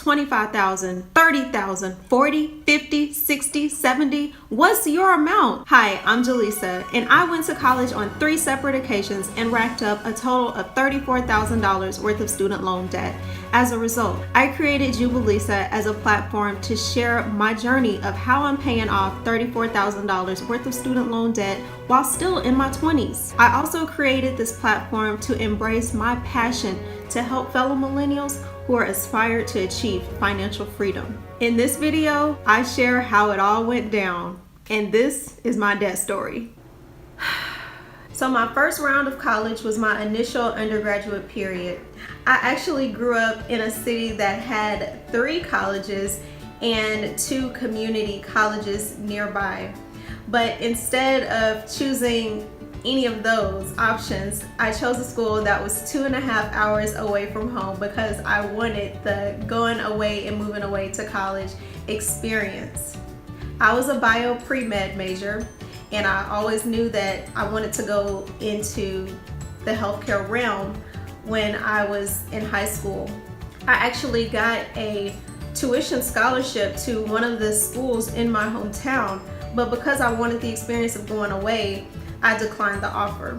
$25,000, $30,000, $40,000, $50,000, $60,000, $70,000. What's your amount? Hi, I'm Jaleesa, and I went to college on 3 separate occasions and racked up a total of $34,000 worth of student loan debt. As a result, I created Jubilisa as a platform to share my journey of how I'm paying off $34,000 worth of student loan debt while still in my 20s. I also created this platform to embrace my passion to help fellow millennials who are aspired to achieve financial freedom. In this video, I share how it all went down, and this is my debt story. So my first round of college was my initial undergraduate period. I actually grew up in a city that had 3 colleges and 2 community colleges nearby. But instead of choosing any of those options, I chose a school that was 2.5 hours away from home because I wanted the going away and moving away to college experience. I was a bio pre-med major, and I always knew that I wanted to go into the healthcare realm when I was in high school. I actually got a tuition scholarship to one of the schools in my hometown, but because I wanted the experience of going away, I declined the offer.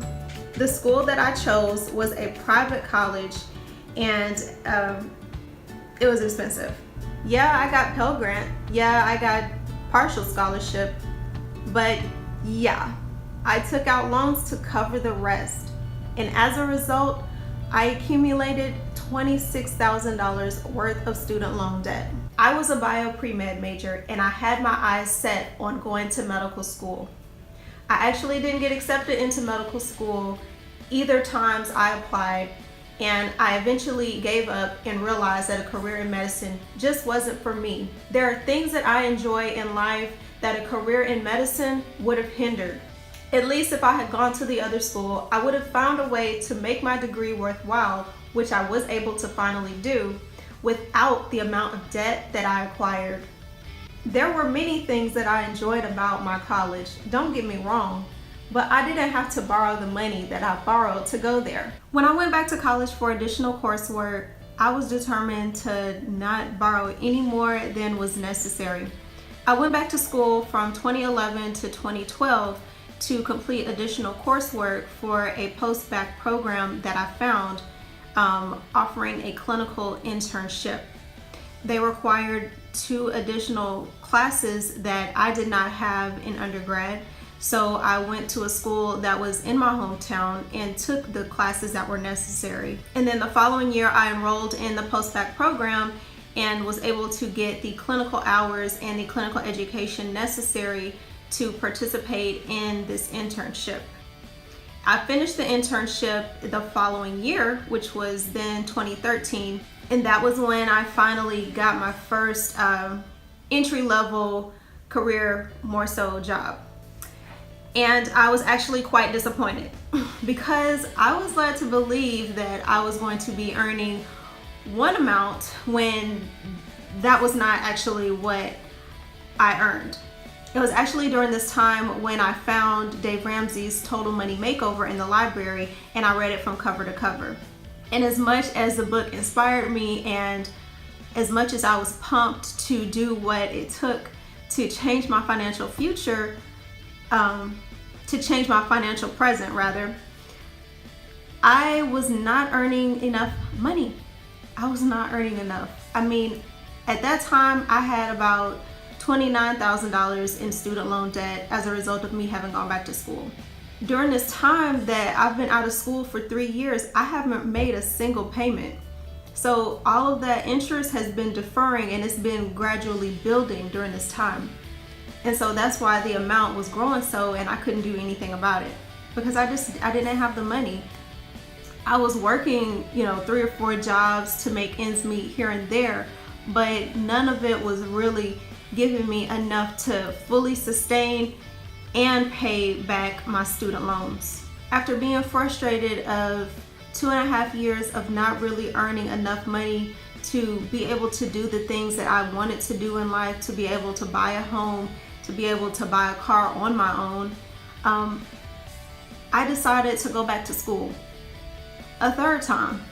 The school that I chose was a private college, and it was expensive. Yeah, I got Pell Grant. Yeah, I got partial scholarship, but yeah, I took out loans to cover the rest. And as a result, I accumulated $26,000 worth of student loan debt. I was a bio pre-med major, and I had my eyes set on going to medical school. I actually didn't get accepted into medical school either times I applied, and I eventually gave up and realized that a career in medicine just wasn't for me. There are things that I enjoy in life that a career in medicine would have hindered. At least if I had gone to the other school, I would have found a way to make my degree worthwhile, which I was able to finally do without the amount of debt that I acquired. There were many things that I enjoyed about my college, don't get me wrong, but I didn't have to borrow the money that I borrowed to go there. When I went back to college for additional coursework, I was determined to not borrow any more than was necessary. I went back to school from 2011 to 2012 to complete additional coursework for a post-bac program that I found offering a clinical internship. They required 2 additional classes that I did not have in undergrad, so I went to a school that was in my hometown and took the classes that were necessary. And then the following year, I enrolled in the post-bac program and was able to get the clinical hours and the clinical education necessary to participate in this internship. I finished the internship the following year, which was then 2013, and that was when I finally got my first entry-level career more so job. And I was actually quite disappointed because I was led to believe that I was going to be earning one amount when that was not actually what I earned. It was actually during this time when I found Dave Ramsey's Total Money Makeover in the library, and I read it from cover to cover. And as much as the book inspired me, and as much as I was pumped to do what it took to change my financial future, to change my financial present rather, I was not earning enough money. I was not earning enough. I mean, at that time I had about $29,000 in student loan debt as a result of me having gone back to school. During this time that I've been out of school for 3 years, I haven't made a single payment. So all of that interest has been deferring, and it's been gradually building during this time. And so that's why the amount was growing so, and I couldn't do anything about it because I didn't have the money. I was working, 3 or 4 jobs to make ends meet here and there, but none of it was really giving me enough to fully sustain and pay back my student loans. After being frustrated of 2.5 years of not really earning enough money to be able to do the things that I wanted to do in life, to be able to buy a home, to be able to buy a car on my own, I decided to go back to school a third time.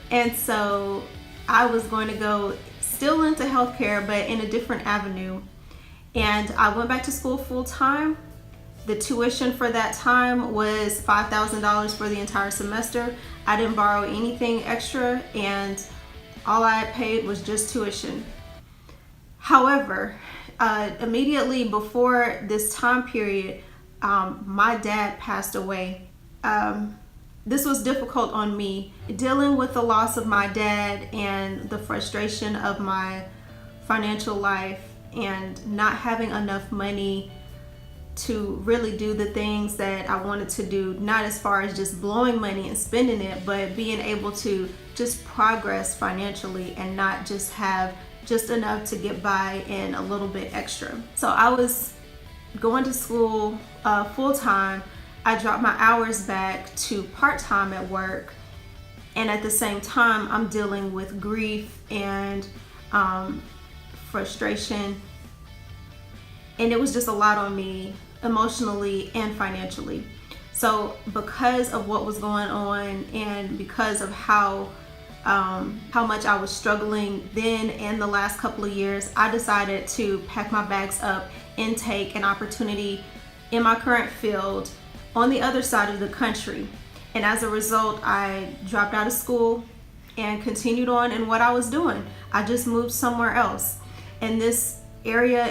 And so I was going to go still into healthcare, but in a different avenue. And I went back to school full time. The tuition for that time was $5,000 for the entire semester. I didn't borrow anything extra, and all I had paid was just tuition. However, immediately before this time period, my dad passed away. This was difficult on me, dealing with the loss of my dad and the frustration of my financial life and not having enough money to really do the things that I wanted to do, not as far as just blowing money and spending it, but being able to just progress financially and not just have just enough to get by and a little bit extra. So I was going to school full time. I dropped my hours back to part-time at work, and at the same time I'm dealing with grief and frustration, and it was just a lot on me emotionally and financially. So because of what was going on and because of how much I was struggling then and the last couple of years, I decided to pack my bags up and take an opportunity in my current field on the other side of the country. And as a result, I dropped out of school and continued on in what I was doing. I just moved somewhere else. And this area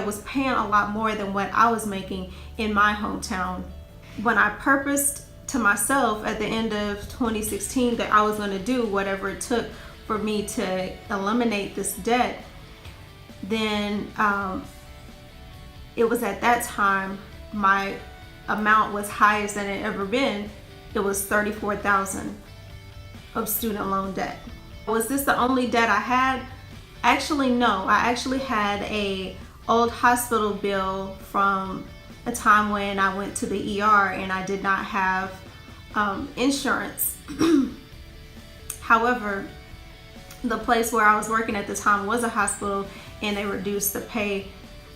was paying a lot more than what I was making in my hometown. When I purposed to myself at the end of 2016 that I was going to do whatever it took for me to eliminate this debt, then it was at that time my amount was highest than it ever been. It was $34,000 of student loan debt. Was this the only debt I had? Actually, no. I actually had a old hospital bill from a time when I went to the ER and I did not have insurance. However, the place where I was working at the time was a hospital, and they reduced the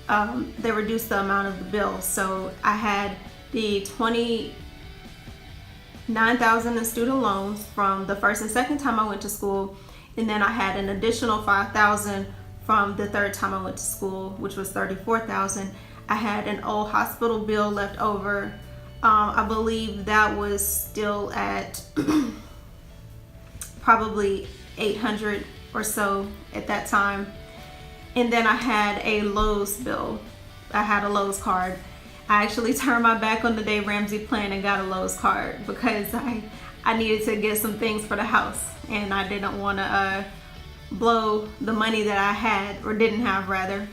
amount of the bill. So I had the $29,000 in student loans from the first and second time I went to school, and then I had an additional $5,000 from the third time I went to school, which was $34,000. I had an old hospital bill left over. I believe that was still at probably $800 or so at that time. And then I had a Lowe's bill. I had a Lowe's card. I actually turned my back on the Dave Ramsey plan and got a Lowe's card because I needed to get some things for the house, and I didn't want to blow the money that I had, or didn't have rather,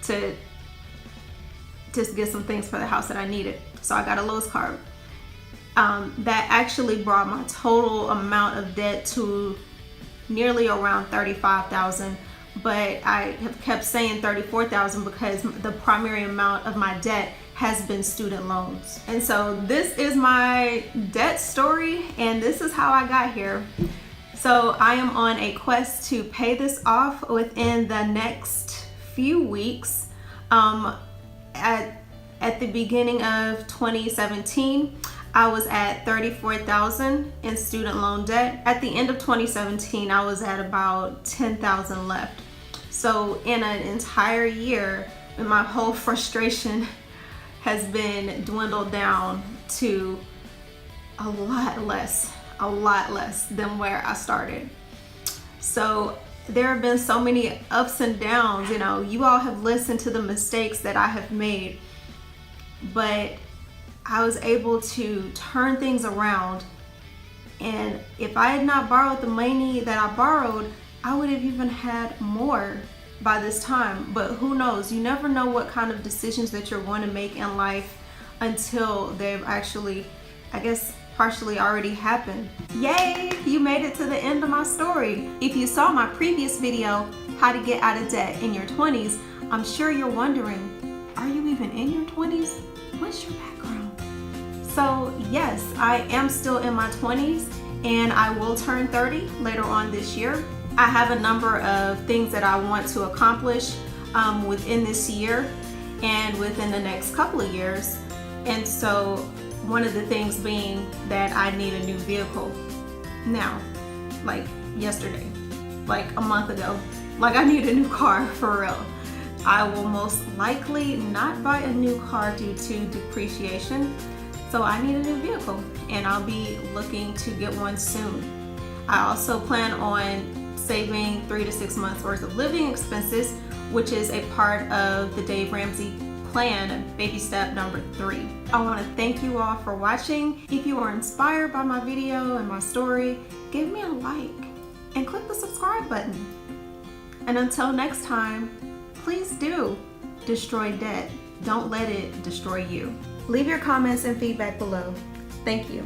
to just get some things for the house that I needed. So I got a Lowe's card. That actually brought my total amount of debt to nearly around $35,000. But I have kept saying $34,000 because the primary amount of my debt has been student loans. And so this is my debt story, and this is how I got here. So I am on a quest to pay this off within the next few weeks. At the beginning of 2017, I was at $34,000 in student loan debt. At the end of 2017, I was at about $10,000 left. So in an entire year, my whole frustration has been dwindled down to a lot less than where I started. So there have been so many ups and downs. You know, you all have listened to the mistakes that I have made, but I was able to turn things around. And if I had not borrowed the money that I borrowed, I would have even had more by this time. But who knows? You never know what kind of decisions that you're going to make in life until they've actually, I guess, partially already happened. Yay! You made it to the end of my story. If you saw my previous video, how to get out of debt in your 20s, I'm sure you're wondering, are you even in your 20s? What's your background? So yes, I am still in my 20s, and I will turn 30 later on this year. I have a number of things that I want to accomplish within this year and within the next couple of years. And so one of the things being that I need a new vehicle now, like yesterday. like a month ago. Like, I need a new car for real. I will most likely not buy a new car due to depreciation, so I need a new vehicle, and I'll be looking to get one soon. I also plan on saving 3 to 6 months worth of living expenses, which is a part of the Dave Ramsey plan, baby step number 3. I want to thank you all for watching. If you are inspired by my video and my story, give me a like and click the subscribe button. And until next time, please do destroy debt. Don't let it destroy you. Leave your comments and feedback below. Thank you.